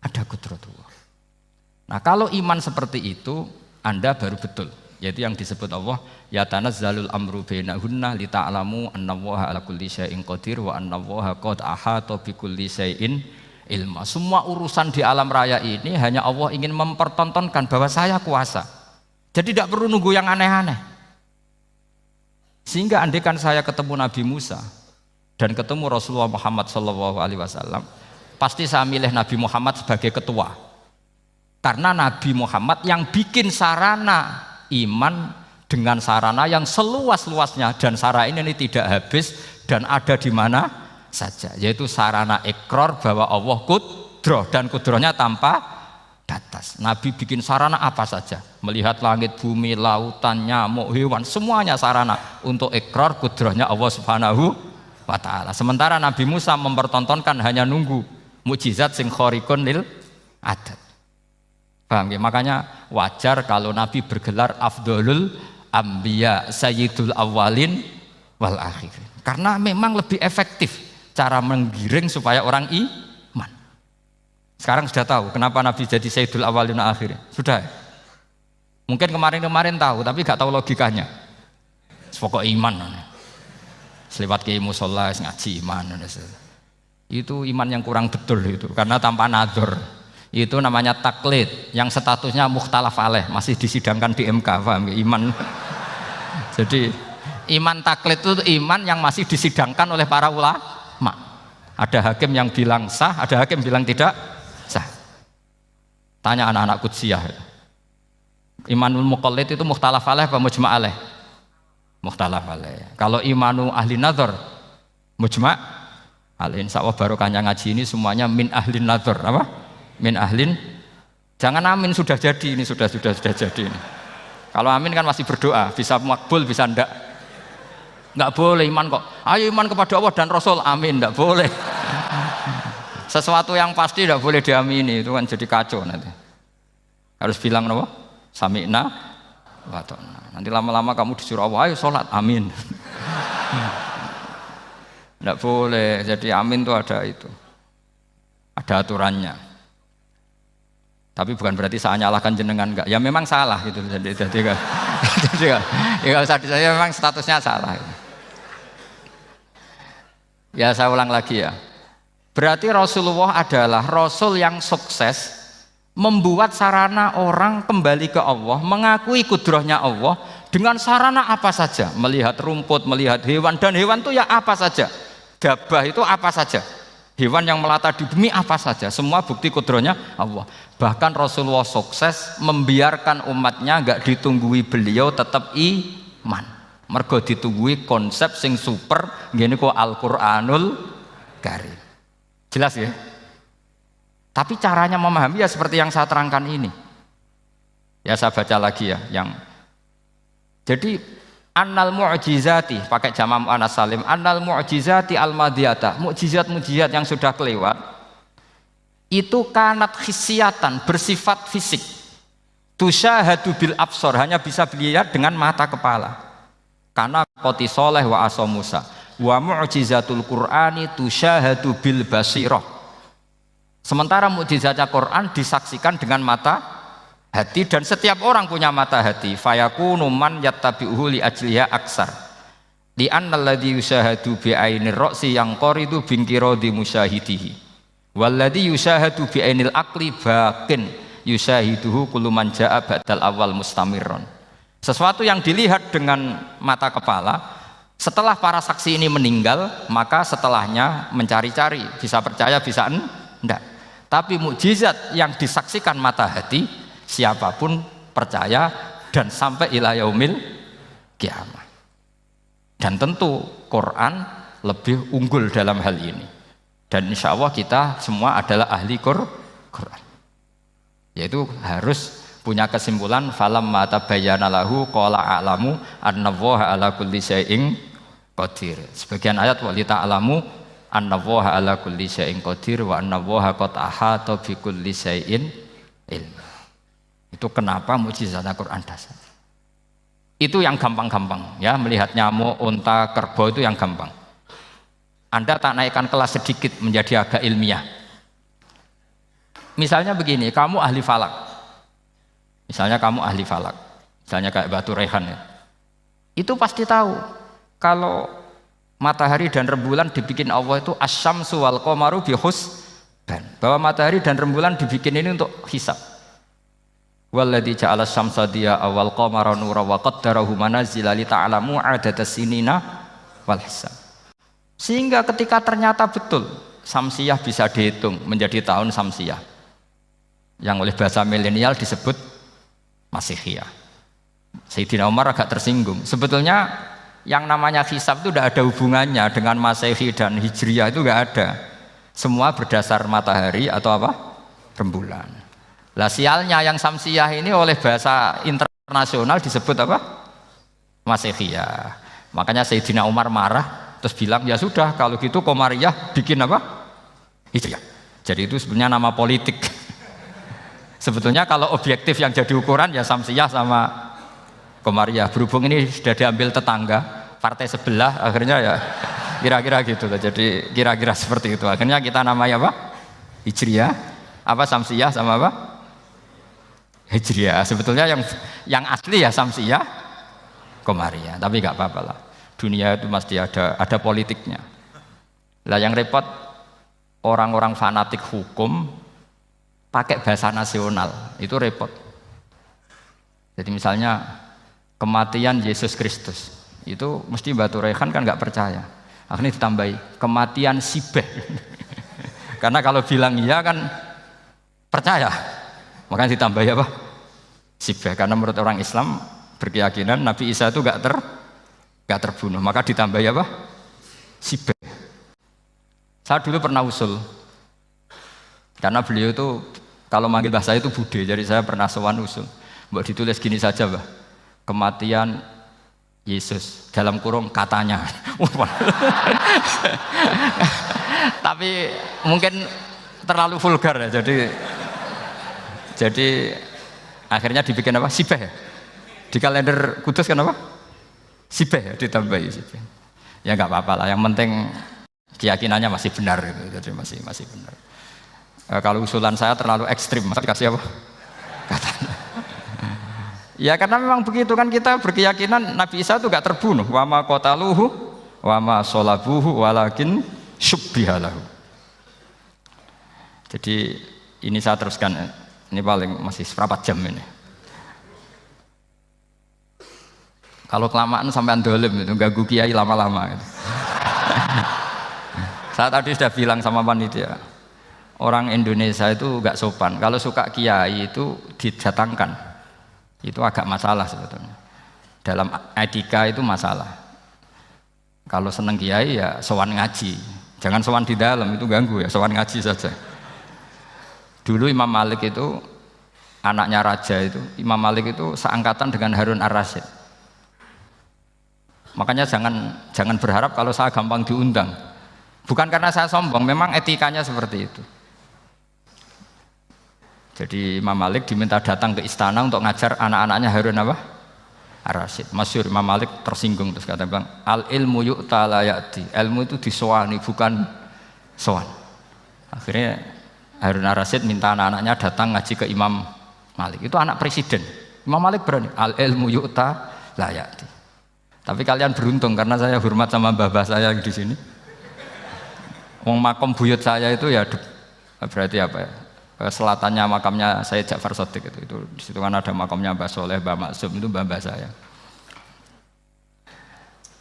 Ada kudratullah. Nah, kalau iman seperti itu, Anda baru betul. Yaitu yang disebut Allah, ya tanazzalul amru bainahunna li ta'lamu annallaha ala kulli syai'in qadir wa annallaha qad ahata bi kulli syai'in ilma. Semua urusan di alam raya ini hanya Allah ingin mempertontonkan bahwa saya kuasa. Jadi tidak perlu nunggu yang aneh-aneh. Sehingga andaikan saya ketemu Nabi Musa dan ketemu Rasulullah Muhammad SAW, pasti saya milih Nabi Muhammad sebagai ketua. Karena Nabi Muhammad yang bikin sarana iman dengan sarana yang seluas-luasnya, dan sarana ini tidak habis dan ada di mana saja, yaitu sarana ikrar bahwa Allah kudroh dan kudrohnya tanpa batas. Nabi bikin sarana apa saja, melihat langit, bumi, lautan, nyamuk, hewan, semuanya sarana untuk ikrar kudrohnya Allah Subhanahu wa ta'ala. Sementara Nabi Musa mempertontonkan hanya nunggu mukjizat sing khariqun lil adat. Paham ya? Makanya wajar kalau Nabi bergelar afdolul anbiya sayyidul awalin wal akhirin. Karena memang lebih efektif cara menggiring supaya orang iman. Sekarang sudah tahu kenapa Nabi jadi sayyidul awalin wal akhirin? Sudah. Mungkin kemarin-kemarin tahu tapi gak tahu logikanya. Pokok iman. Selewat ke musola ngaji iman. Itu iman yang kurang betul itu, karena tanpa nadzor. Itu namanya taklid yang statusnya mukhtalaf alaih, masih disidangkan di MK, paham ya? Iman. Jadi iman taklid itu iman yang masih disidangkan oleh para ulama. Ada hakim yang bilang sah, ada hakim bilang tidak sah. Tanya anak-anak Qudsiyah. Imanul muqallid itu mukhtalaf alaih apa mujma' alaih? Mukhtalaf alaih. Kalau imanu ahli nadzar mujma' alaih. Insyaallah barokahnya ngaji ini semuanya min ahli nadzar, apa? Min ahlin, jangan amin sudah jadi, ini sudah jadi ini. Kalau amin kan masih berdoa, bisa makbul bisa ndak boleh iman kok. Ayo iman kepada Allah dan Rasul, amin, ndak boleh. Sesuatu yang pasti ndak boleh diamini, itu kan jadi kacau nanti. Harus bilang apa? Sami'na wa ta'na. Nanti lama-lama kamu disuruh Allah, ayo sholat, amin. Ndak boleh, jadi amin itu ada itu. Ada aturannya. Tapi bukan berarti saya nyalahkan jenengan, enggak. Ya memang salah gitu. Jadi kan. Ya usah saya memang statusnya salah. Ya saya ulang lagi ya. Berarti Rasulullah adalah Rasul yang sukses membuat sarana orang kembali ke Allah, mengakui kudrohnya Allah dengan sarana apa saja. Melihat rumput, melihat hewan, dan hewan itu ya apa saja. Gabah itu apa saja. Hewan yang melata di bumi apa saja, semua bukti kudrohnya Allah. Bahkan Rasulullah sukses membiarkan umatnya enggak ditunggui beliau tetap iman. Mergo ditunggui konsep sing super ngene kok Al-Qur'anul Karim. Jelas ya? Tapi caranya memahami ya seperti yang saya terangkan ini. Ya saya baca lagi ya yang jadi annal mu'jizati pakai jama' muannas salim, annal mu'jizati al-madiyata, mukjizat-mukjizat yang sudah kelewat itu kanat khisiatan, bersifat fisik, tusyahadu bil absor, hanya bisa dilihat dengan mata kepala. Karena qoti soleh wa aso Musa Wa mu'jizatul Qur'ani tusyahadu bil basirah. Sementara mukjizatnya Quran disaksikan dengan mata hati dan setiap orang punya mata hati. Fayakunu man yattabi'uhu li ajliha aksar. Li anna alladhi yusyahadu bi ainir ra'si yang qaridu bingkiradi musyahidihi. Walladhi yusyahadu bi ainil aqli baqin yusyahiduhu kullu man jaa ba'dal awal mustamirron. Sesuatu yang dilihat dengan mata kepala, setelah para saksi ini meninggal, maka setelahnya mencari-cari, bisa percaya bisa enggak. Tapi mukjizat yang disaksikan mata hati, siapapun percaya dan sampai ila yaumil kiamah. Dan tentu Quran lebih unggul dalam hal ini. Dan insya Allah kita semua adalah ahli Quran. Yaitu harus punya kesimpulan falamma tabayyana lahu qala a'lamu annallaha ala kulli syai'in qadir. Sebagian ayat wa li ta'lamu annallaha ala kulli syai'in qadir wa annallaha qad ahata bi kulli syai'in ilma. Itu kenapa mukjizat Al-Qur'an dasar. Itu yang gampang-gampang ya, melihat nyamuk, unta, kerbau itu yang gampang. Anda tak naikkan kelas sedikit menjadi agak ilmiah. Misalnya begini, kamu ahli falak. Misalnya kayak Batu Rehan ya. Itu pasti tahu kalau matahari dan rembulan dibikin Allah itu asyamsu wal qamaru bi husban. Bahwa matahari dan rembulan dibikin ini untuk hisab. Walladzi ja'ala syamsa diya'a wal qamara nuran wa qaddarahu manazila li ta'lamu 'adadas sinina wal hisab. Sehingga ketika ternyata betul Samsiyah bisa dihitung menjadi tahun Samsiyah. Yang oleh bahasa milenial disebut Masihiyah. Sayyidina Umar agak tersinggung. Sebetulnya yang namanya hisab itu tidak ada hubungannya dengan Masehi dan Hijriyah, itu tidak ada. Semua berdasar matahari atau apa? Rembulan. Lah sialnya yang Samsiyah ini oleh bahasa internasional disebut apa? Masehiyah. Makanya Sayyidina Umar marah terus bilang ya sudah kalau gitu Qamariyah bikin apa? Hijriyah. Jadi itu sebenarnya nama politik. Sebetulnya kalau objektif yang jadi ukuran ya Samsiyah sama Qamariyah. Berhubung ini sudah diambil tetangga partai sebelah, akhirnya ya kira-kira gitu. Jadi kira-kira seperti itu. Akhirnya kita namanya apa? Hijriyah, apa Samsiyah sama apa? Hijriyah. Sebetulnya yang asli ya Samsiyah, Qamariyah. Tapi nggak apa-apa lah. Dunia itu mesti ada politiknya. Lah yang repot orang-orang fanatik hukum pakai bahasa nasional itu repot. Jadi misalnya kematian Yesus Kristus itu mesti Batu Rehan kan nggak percaya, akhirnya ditambahi kematian Sibeh. Karena kalau bilang iya kan percaya, makanya ditambahi apa? Sibeh. Karena menurut orang Islam berkeyakinan Nabi Isa itu nggak terbunuh, maka ditambahi apa? Sibeh. Saya dulu pernah usul, karena beliau itu kalau manggil bahasa itu bude, jadi saya pernah sowan usul. Mbak ditulis gini saja, Mbak. Kematian Yesus dalam kurung katanya. Tapi mungkin terlalu vulgar ya. Jadi akhirnya dibikin apa? Sibeh ya. Di kalender Kudus kan apa? Sibeh ya, ditambahi Sibeh. Ya nggak apa-apa lah. Yang penting keyakinannya masih benar gitu. Jadi masih benar. Kalau usulan saya terlalu ekstrim, masa dikasih apa? Katanya. Ya karena memang begitu kan, kita berkeyakinan Nabi Isa itu gak terbunuh. Wa ma qataluhu wa ma sholabuhu walakin syubbihalahu. Jadi ini saya teruskan, ini paling masih seperempat jam ini. Kalau kelamaan sampai dolim itu ganggu kiai lama-lama gitu. Saya tadi sudah bilang sama panitia, orang Indonesia itu gak sopan. Kalau suka kiai itu didatangkan. Itu agak masalah sebetulnya. Dalam etika itu masalah. Kalau seneng kiai ya sowan ngaji. Jangan sowan di dalam, itu ganggu ya, sowan ngaji saja. Dulu Imam Malik itu anaknya raja itu, Imam Malik itu seangkatan dengan Harun Ar-Rasyid. Makanya jangan berharap kalau saya gampang diundang. Bukan karena saya sombong, memang etikanya seperti itu. Jadi Imam Malik diminta datang ke istana untuk ngajar anak-anaknya Harun apa? Ar-Rasyid. Masyhur Imam Malik tersinggung terus kata bilang, al ilmu yu'ta la ya'ti. Ilmu itu disowani bukan sowan. Akhirnya Harun Ar-Rasyid minta anak-anaknya datang ngaji ke Imam Malik. Itu anak presiden. Imam Malik berani, al ilmu yu'ta la ya'ti. Tapi kalian beruntung karena saya hormat sama mbah-mbah saya di sini. Wong makom buyut saya itu ya berarti apa ya? Selatannya makamnya Sayyid Ja'far Shadiq itu di situ kan ada makamnya Mbah Soleh, Mbah Maksum, itu mbah saya.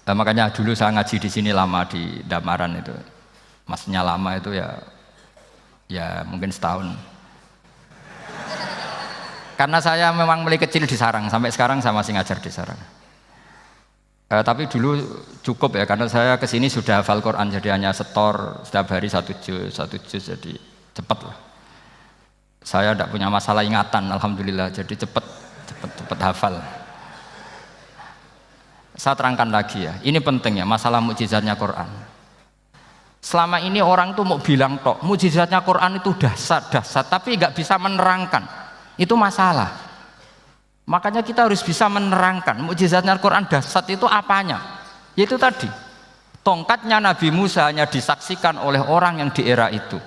Makanya dulu saya ngaji di sini lama di Damaran itu. Maksudnya lama itu ya mungkin setahun. Karena saya memang mulai kecil di Sarang, sampai sekarang saya masih ngajar di Sarang. Tapi dulu cukup ya, karena saya kesini sudah hafal Quran, jadi hanya setor setiap hari satu juz, jadi cepat lah. Saya tidak punya masalah ingatan, alhamdulillah, jadi cepat hafal. Saya terangkan lagi ya, ini penting ya, masalah mukjizatnya Quran. Selama ini orang tuh mau bilang tok, mukjizatnya Quran itu dahsyat, tapi nggak bisa menerangkan, itu masalah. Makanya kita harus bisa menerangkan mukjizatnya Quran dahsyat itu apanya. Yaitu tadi, tongkatnya Nabi Musa hanya disaksikan oleh orang yang di era itu.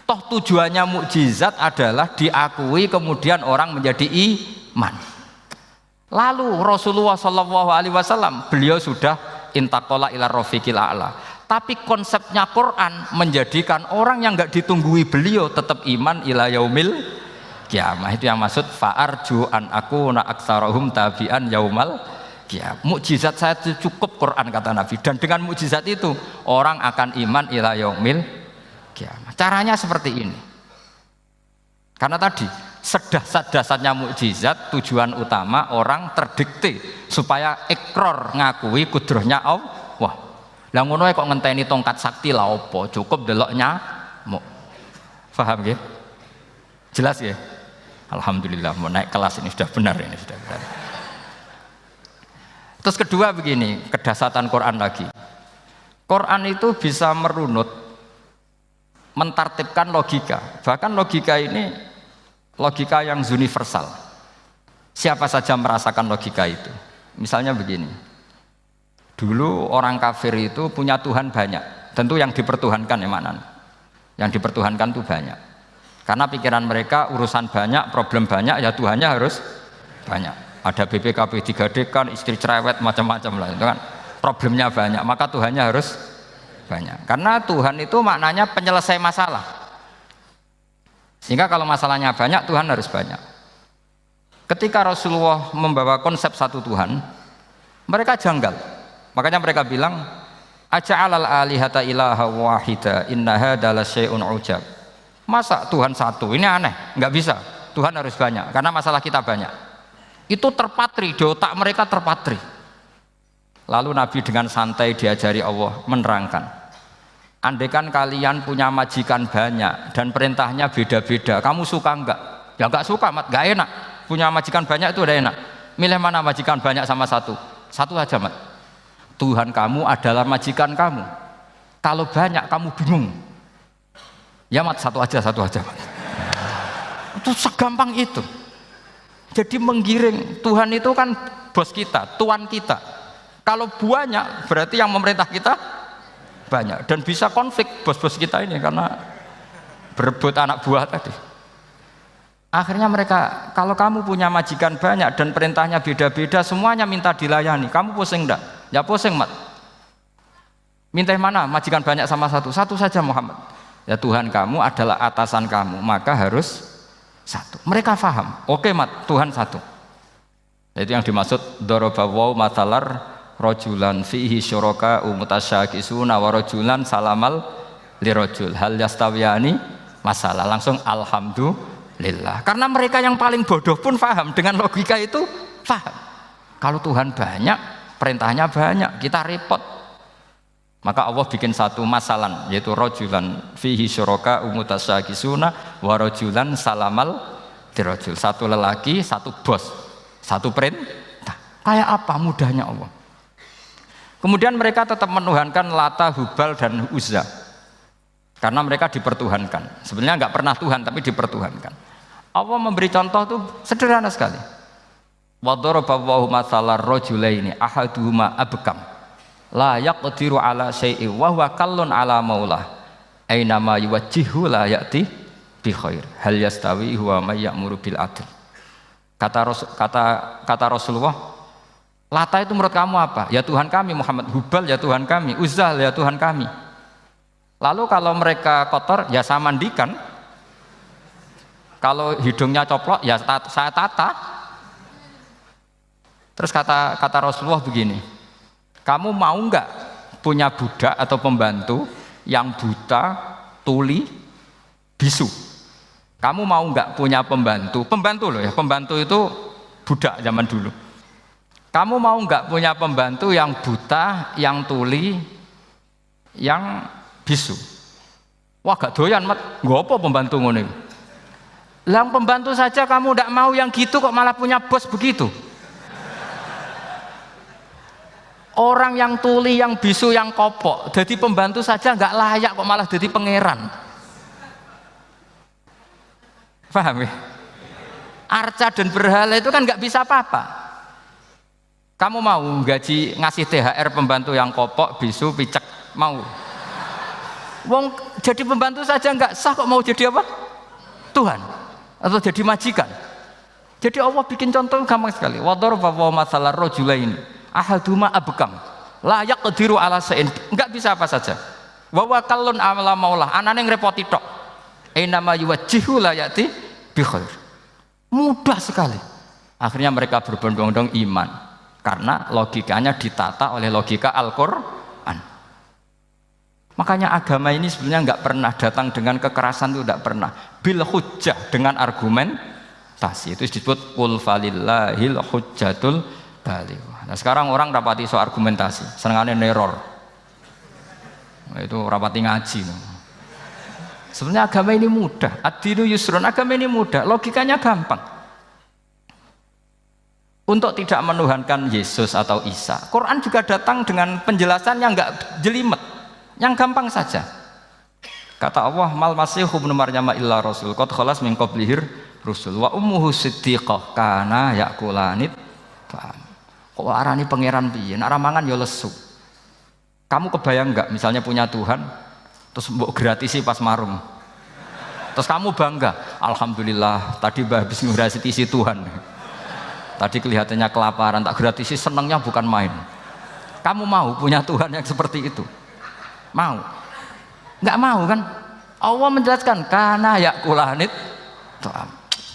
Toh tujuannya mukjizat adalah diakui kemudian orang menjadi iman. Lalu Rasulullah SAW beliau sudah intaqala ila rafiqil a'la. Tapi konsepnya Quran menjadikan orang yang enggak ditunggui beliau tetap iman ila yaumil kiamah. Itu yang maksud fa'arju an akuna aktsarahum tabi'an yaumal kiamah. Mukjizat saya itu cukup Quran kata Nabi, dan dengan mukjizat itu orang akan iman ila yaumil kiamah. Caranya seperti ini. Karena tadi sedahsyat-dahsyatnya mukjizat tujuan utama orang terdikte supaya ikrar ngakui kudrohnya Allah. Lah ngono kok ngenteni tongkat sakti lah opo? Cukup deloknya mau. Paham nggih? Jelas ya? Alhamdulillah mau naik kelas ini sudah benar ini sudah benar. Terus kedua begini, kedahsyatan Quran lagi. Quran itu bisa merunut, mentartibkan logika. Bahkan logika ini logika yang universal. Siapa saja merasakan logika itu. Misalnya begini. Dulu orang kafir itu punya Tuhan banyak. Tentu yang dipertuhankan ya mana? Yang dipertuhankan itu banyak. Karena pikiran mereka urusan banyak, problem banyak, ya Tuhannya harus banyak. Ada BPKB 3D kan, istri cerewet macam-macam lah itu kan. Problemnya banyak, maka Tuhannya harus banyak. Karena Tuhan itu maknanya penyelesai masalah. Sehingga kalau masalahnya banyak, Tuhan harus banyak. Ketika Rasulullah membawa konsep satu Tuhan, mereka janggal. Makanya mereka bilang, aja'alal alihata ilaha wahida inna hadza lasyai'un ujab. Masa Tuhan satu? Ini aneh, nggak bisa. Tuhan harus banyak, karena masalah kita banyak. Itu terpatri, di otak mereka terpatri. Lalu Nabi dengan santai diajari Allah menerangkan, andaikan kalian punya majikan banyak dan perintahnya beda-beda, kamu suka enggak? Ya enggak suka, mat, enggak enak. Punya majikan banyak itu udah enak. Milih mana majikan banyak sama satu? Satu aja, mat. Tuhan kamu adalah majikan kamu. Kalau banyak kamu bingung. Ya mat, satu aja mat. Itu segampang itu. Jadi menggiring, Tuhan itu kan bos kita, tuan kita. Kalau banyak berarti yang memerintah kita banyak, dan bisa konflik bos-bos kita ini karena berebut anak buah tadi. Akhirnya mereka, kalau kamu punya majikan banyak dan perintahnya beda-beda, semuanya minta dilayani, kamu pusing enggak? Ya pusing, mat. Minta mana? Majikan banyak sama satu? Satu saja Muhammad. Ya Tuhan kamu adalah atasan kamu, maka harus satu. Mereka paham. Oke, mat, Tuhan satu. Itu yang dimaksud dorobawaw matalar rojulan fihi syuraka umutasyakisuna wa rojulan salamal lirojul hal yastawiyani masalah. Langsung alhamdulillah. Karena mereka yang paling bodoh pun paham dengan logika itu, paham. Kalau Tuhan banyak, perintahnya banyak, kita repot. Maka Allah bikin satu masalan, yaitu rojulan fihi syuraka umutasyakisuna wa rojulan salamal lirojul. Satu lelaki, satu bos, satu perintah. Kayak apa mudahnya Allah. Kemudian mereka tetap menuhankan Lata, Hubal, dan Uzza. Karena mereka dipertuhankan. Sebenarnya nggak pernah Tuhan, tapi dipertuhankan. Allah memberi contoh itu sederhana sekali. Wa daraballahu mathalar rajulaini ahaduhuma abkam la yaqdiru ala syai'in wa huwa kallun ala maulah aina ma yuwajjihu la ya'ti bi khair hal yastawi huwa may ya'muru bil adl. Kata Rasulullah, Lata itu menurut kamu apa? Ya Tuhan kami. Muhammad, Hubal ya Tuhan kami, Uzzal ya Tuhan kami. Lalu kalau mereka kotor ya saya mandikan, kalau hidungnya coplok ya saya tata. Terus kata Rasulullah begini, kamu mau enggak punya budak atau pembantu yang buta, tuli, bisu? Kamu mau enggak punya pembantu loh ya, pembantu itu budak zaman dulu. Kamu mau enggak punya pembantu yang buta, yang tuli, yang bisu? Wah gak doyan mat, nggo apa pembantu ngono iki? Lah pembantu saja kamu enggak mau yang gitu kok malah punya bos begitu? Orang yang tuli, yang bisu, yang kopok, jadi pembantu saja nggak layak kok malah jadi pangeran. Paham ya? Arca dan berhala itu kan nggak bisa apa-apa. Kamu mau gaji ngasih THR pembantu yang kopok, bisu, picek, mau? Wong jadi pembantu saja nggak sah kok mau jadi apa? Tuhan atau jadi majikan. Jadi Allah bikin contoh gampang sekali. Wa daraba mathalar rajulaini ahaduma abkam la yaqdiru ala syai'in, enggak bisa apa saja. Wa wa kallun amala maulah, anane ngrepoti tok. Inama yuwajjihu la yati bi khair. Mudah sekali. Akhirnya mereka berbondong-bondong iman karena logikanya ditata oleh logika Al-Qur'an. Makanya agama ini sebenarnya enggak pernah datang dengan kekerasan, itu enggak pernah. Bil hujjah, dengan argumentasi. Itu disebut qul falillahil hujjatul baligh. Nah sekarang orang rapati soal argumentasi, senengannya neror. Nah, itu rapati ngaji. Sebenarnya agama ini mudah. Ad-dinu yusrun, agama ini mudah, logikanya gampang. Untuk tidak menuhankan Yesus atau Isa, Quran juga datang dengan penjelasan yang enggak jelimet, yang gampang saja. Kata Allah, mal masihu ibnu maryam illa rasul qad khalas min qablihir rusul wa ummuhu siddiqah kana yakulanit. Kok arani pangeran piye? Nek mangan ya lesu. Kamu kebayang enggak misalnya punya Tuhan terus mbok gratisi pas marung. Terus kamu bangga, alhamdulillah tadi Mbah habis ngratisi Tuhan. Tadi kelihatannya kelaparan, tak gratisi, senangnya bukan main. Kamu mau punya Tuhan yang seperti itu? Mau? Enggak mau kan? Allah menjelaskan kana yakulanit.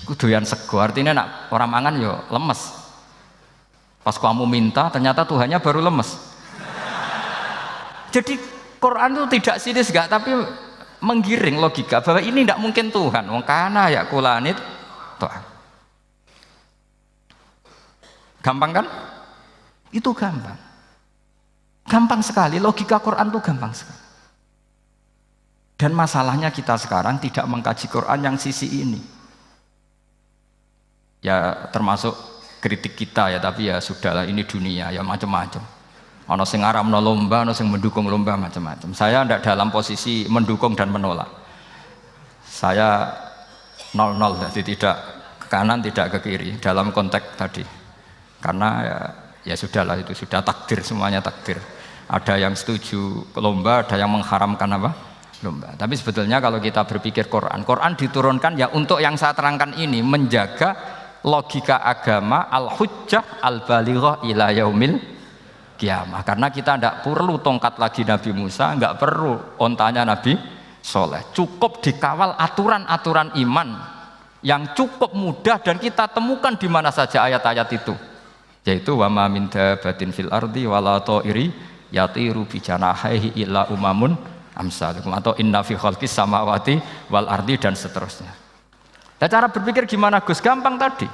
Kudoyan sego, artinya nak orang mangan yo lemes. Pas kamu minta, ternyata Tuhannya baru lemes. Jadi Quran itu tidak sinis enggak, tapi menggiring logika bahwa ini tidak mungkin Tuhan. Wong kana ya kulanit. Gampang kan? Itu gampang. Gampang sekali, logika Quran itu gampang sekali. Dan masalahnya kita sekarang tidak mengkaji Quran yang sisi ini. Ya termasuk kritik kita ya, tapi ya sudahlah, ini dunia ya macam-macam. Ono sing ngaramno lomba, ono sing mendukung lomba, macam-macam. Saya tidak dalam posisi mendukung dan menolak. Saya 0-0, jadi tidak ke kanan tidak ke kiri dalam konteks tadi. Karena ya sudahlah, itu sudah takdir, semuanya takdir. Ada yang setuju ke lomba, ada yang mengharamkan apa? Lomba. Tapi sebetulnya kalau kita berpikir Quran diturunkan ya untuk yang saya terangkan ini, menjaga logika agama al-hujjah al-balighah ila yaumil kiamah. Karena kita tidak perlu tongkat lagi Nabi Musa, enggak perlu ontanya Nabi Soleh. Cukup dikawal aturan-aturan iman yang cukup mudah dan kita temukan di mana saja ayat-ayat itu. Yaitu wa ma min dabatin fil ardi wala ta'iri yatiru bi janahihi illa umamun amsalukum atau inna fi khalqis samawati wal ardi dan seterusnya. Nah, cara berpikir gimana Gus? Gampang tadi.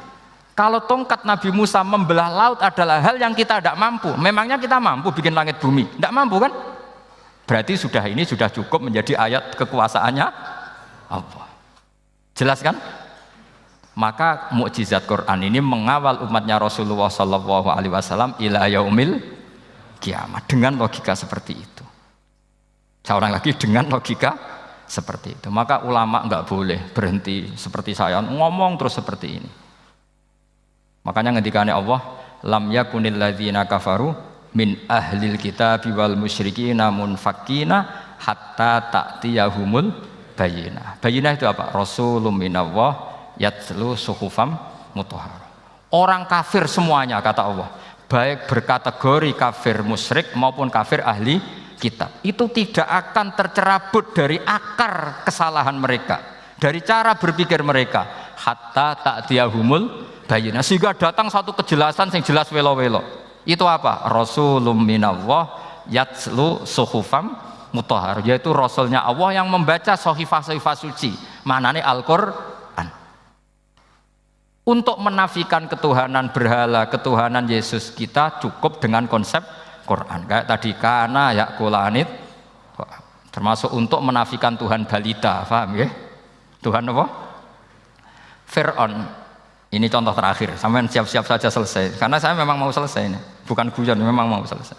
Kalau tongkat Nabi Musa membelah laut adalah hal yang kita tidak mampu. Memangnya kita mampu bikin langit bumi? Tidak mampu kan? Berarti ini sudah cukup menjadi ayat kekuasaannya apa? Jelas kan? Maka mukjizat Quran ini mengawal umatnya Rasulullah SAW ila yaumil kiamat dengan logika seperti itu. Seorang lagi dengan logika seperti itu. Maka ulama enggak boleh berhenti seperti saya ngomong terus seperti ini. Makanya ngendikane Allah, lam yakunil ladzina kafaru min ahlil kitabi wal musyrikina munfakina hatta ta'tiyahumul bayyinah. Bayyinah itu apa? Rasulun minallah yatlu suhufam mutahharah. Orang kafir semuanya kata Allah, baik berkategori kafir musyrik maupun kafir ahli kitab, itu tidak akan tercerabut dari akar kesalahan mereka, dari cara berpikir mereka, hatta ta'tiyahumul bayyinah, sehingga datang satu kejelasan yang jelas welo-welo. Itu apa? Rasulun minallah yatslu suhufam mutahhar, yaitu rasulnya Allah yang membaca sahifah-sahifah suci, maknanya Al-Qur'an. Untuk menafikan ketuhanan berhala, ketuhanan Yesus, kita cukup dengan konsep Quran. Kayak tadi kana yakulanit, termasuk untuk menafikan Tuhan balita, paham ya? Tuhan apa? Fir'aun. Ini contoh terakhir, sampai siap-siap saja selesai. Karena saya memang mau selesai ini, bukan guyon, memang mau selesai.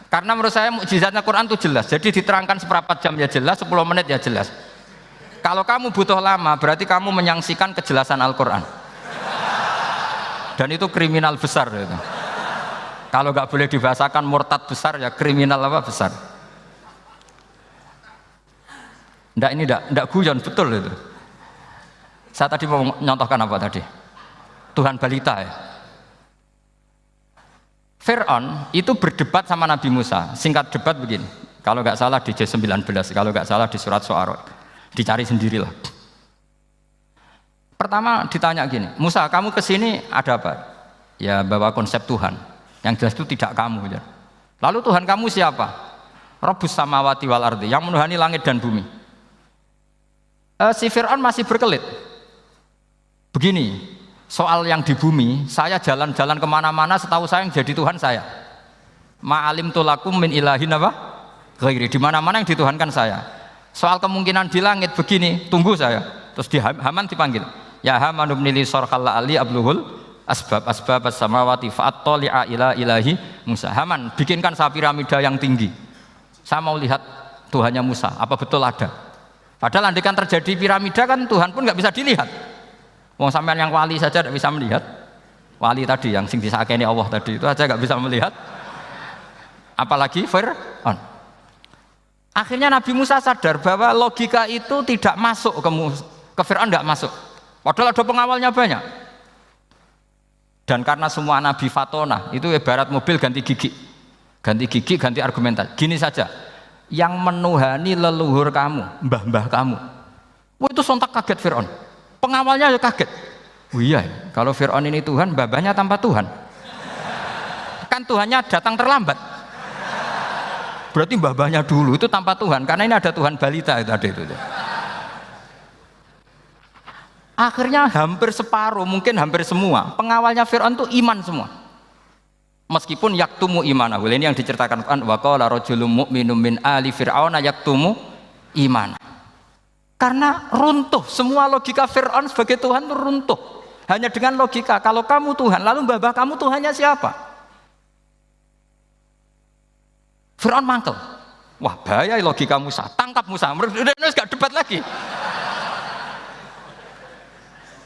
Karena menurut saya mukjizatnya Quran itu jelas. Jadi diterangkan seperempat jam ya jelas, 10 menit ya jelas. Kalau kamu butuh lama, berarti kamu menyaksikan kejelasan Al-Quran. Dan itu kriminal besar itu. Kalau nggak boleh dibahasakan murtad besar, ya kriminal apa besar. Nggak, ini nggak guyon, betul itu. Saya tadi mau nyontohkan apa tadi? Tuhan balita ya. Fir'aun itu berdebat sama Nabi Musa. Singkat debat begini, kalau nggak salah di J19, kalau nggak salah di surat Syu'ara, dicari sendirilah. Pertama ditanya gini, Musa, kamu kesini ada apa? Ya bawa konsep Tuhan, yang jelas itu tidak kamu ya. Lalu Tuhan kamu siapa? Rabbus samawati wal ardi, yang menuhani langit dan bumi. Si Fir'aun masih berkelit. Begini, soal yang di bumi, saya jalan-jalan kemana-mana, setahu saya yang jadi Tuhan saya. Ma'alim tulakum min ilahin apa? Ghairi, di mana-mana yang dituhankan saya. Soal kemungkinan di langit begini, tunggu saya. Terus di Haman dipanggil, ya Haman ibn li sarhal ali abluhul asbab as-samawati fa'attali'a ila ilahi Musa. Haman, bikinkan piramida yang tinggi. Saya mau lihat Tuhannya Musa, apa betul ada? Padahal andaikan terjadi piramida kan Tuhan pun nggak bisa dilihat. Wong sampean yang wali saja tidak bisa melihat. Wali tadi yang sing disakeni Allah tadi itu aja nggak bisa melihat. Apalagi Fir'aun. Akhirnya Nabi Musa sadar bahwa logika itu tidak masuk ke Fir'aun, tidak masuk. Padahal ada pengawalnya banyak. Dan karena semua Nabi fatona, itu ibarat mobil ganti gigi. Ganti gigi, ganti argumentasi. Gini saja, yang menuhani leluhur kamu, mbah-mbah kamu. Wah, itu sontak kaget Fir'aun. Pengawalnya ya kaget. Oh iya, kalau Fir'aun ini Tuhan, mbah-mbahnya tanpa Tuhan. Kan Tuhannya datang terlambat. Berarti mbah-mbahnya dulu itu tanpa Tuhan, karena ini ada Tuhan balita itu ada itu. Akhirnya hampir separuh, mungkin hampir semua pengawalnya Fir'aun itu iman semua. Meskipun yaktumu imanahu, ini yang diceritakan Quran, wa qala rajulun mu'minun min ali fir'auna yaktumu iman. Karena runtuh, semua logika Fir'aun sebagai Tuhan itu runtuh. Hanya dengan logika, kalau kamu Tuhan, lalu mbah kamu Tuhannya siapa? Fir'aun mangkel. Wah bahaya logika Musa, tangkap Musa, udah gak debat lagi.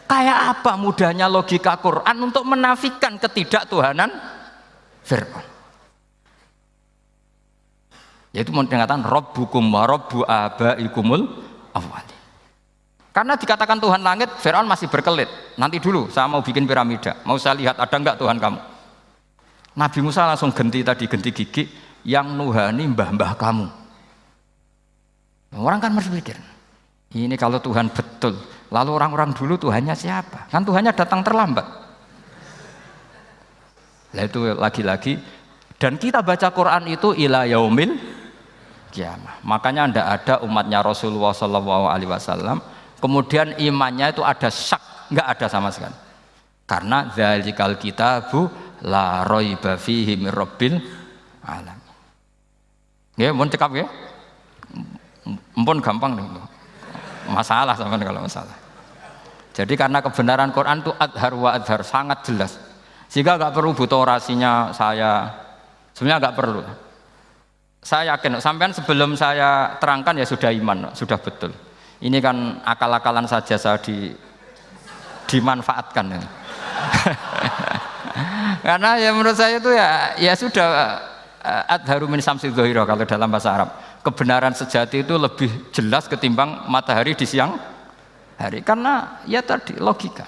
Kayak apa mudahnya logika Quran untuk menafikan ketidaktuhanan Fir'aun. Yaitu mengatakan Rabbukum wa Rabbu abaikumul awwali. Karena dikatakan Tuhan langit, Fir'aun masih berkelit. Nanti dulu saya mau bikin piramida, mau saya lihat ada enggak Tuhan kamu. Nabi Musa langsung genti gigi, yang nuhani mbah-mbah kamu. Orang kan berpikir, ini kalau Tuhan betul, lalu orang-orang dulu Tuhannya siapa? Kan Tuhannya datang terlambat. Nah itu lagi-lagi, dan kita baca Quran itu ila yaumil kiamah. Makanya tidak ada umatnya Rasulullah SAW kemudian imannya itu ada syak, nggak ada sama sekali. Karena dzalikal kitabu la raiba fihi mir rabbil alamin. Ya, mohon cekap ya. Mpun gampang nih. Masalah sama kalau masalah. Jadi karena kebenaran Quran itu adhar wa adhar, sangat jelas. Sehingga nggak perlu butuh orasinya saya. Sebenarnya nggak perlu. Saya yakin, sampean sebelum saya terangkan ya sudah iman, sudah betul. Ini kan akal-akalan saja saya dimanfaatkan. Ya. Karena ya menurut saya itu ya sudah adharu min samsi dhahira kalau dalam bahasa Arab. Kebenaran sejati itu lebih jelas ketimbang matahari di siang hari. Karena ya tadi logika.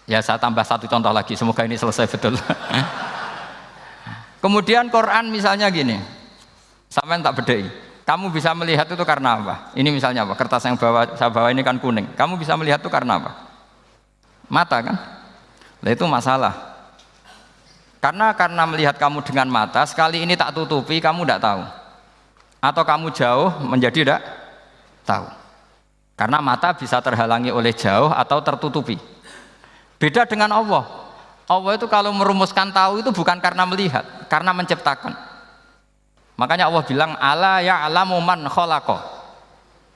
Ya saya tambah satu contoh lagi, semoga ini selesai betul. Kemudian Quran misalnya gini, sampean tak bedai. Kamu bisa melihat itu karena apa? Ini misalnya apa? Kertas yang saya bawa ini kan kuning. Kamu bisa melihat itu karena apa? Mata kan? Nah itu masalah. Karena melihat kamu dengan mata, sekali ini tak tutupi, kamu tidak tahu. Atau kamu jauh menjadi tidak tahu. Karena mata bisa terhalangi oleh jauh atau tertutupi. Beda dengan Allah. Allah itu kalau merumuskan tahu itu bukan karena melihat, karena menciptakan. Makanya Allah bilang, ala ya'lamu man khalaqa.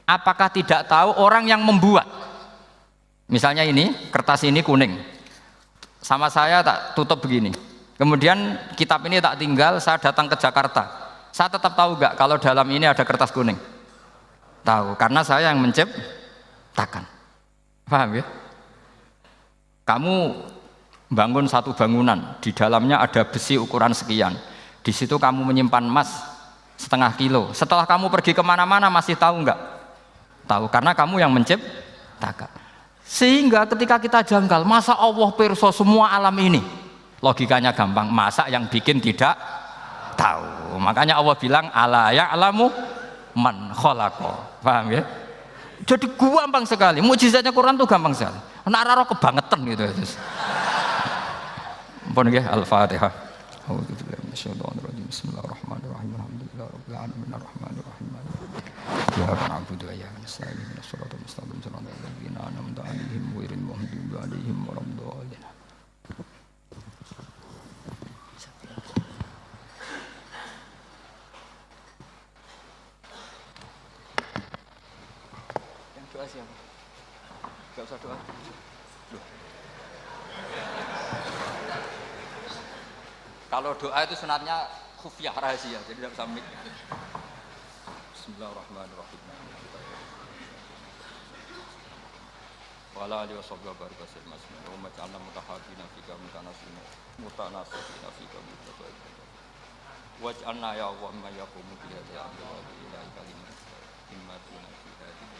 Apakah tidak tahu orang yang membuat? Misalnya ini, kertas ini kuning. Sama saya tak tutup begini. Kemudian kitab ini tak tinggal, saya datang ke Jakarta. Saya tetap tahu enggak kalau dalam ini ada kertas kuning? Tahu, karena saya yang menciptakan. Paham ya? Kamu bangun satu bangunan, di dalamnya ada besi ukuran sekian. Di situ kamu menyimpan emas setengah kilo. Setelah kamu pergi kemana-mana masih tahu enggak? Tahu, karena kamu yang menciptakan. Sehingga ketika kita janggal, masa Allah pirsa semua alam ini? Logikanya gampang, masa yang bikin tidak tahu? Makanya Allah bilang, ala ya'lamu man khalaqa. Paham ya? Jadi gampang sekali, mukjizatnya Quran tuh gampang sekali. Nak raro kebangetan gitu. Ampun nggih, Al-Fatihah. A'udzubillahi minasyaitonir rajim. Bismillahirrahmanirrahim. Alhamdulillahirabbil alamin arrahmanirrahim. Iyyaka na'budu wa iyyaka nasta'in. Ihdinas siratal mustaqim. Shiratal ladzina an'amta 'alaihim ghairil maghdubi 'alaihim waladdallin. Yang doa siapa? Enggak usah doa. Kalau doa itu sunatnya khufiyah, rahasia, jadi tidak bisa mic. Bismillahirrahmanirrahim. Wa ala alihi washabbihi wa baraka sallam. Wa maj'alna mutahabbina fika mutanasina mutanasina fika mutabayyina. Waj'alna ya Allah ma yaqumu bi hadhihi al-amri wa ila kalimat himmatina fi hadhihi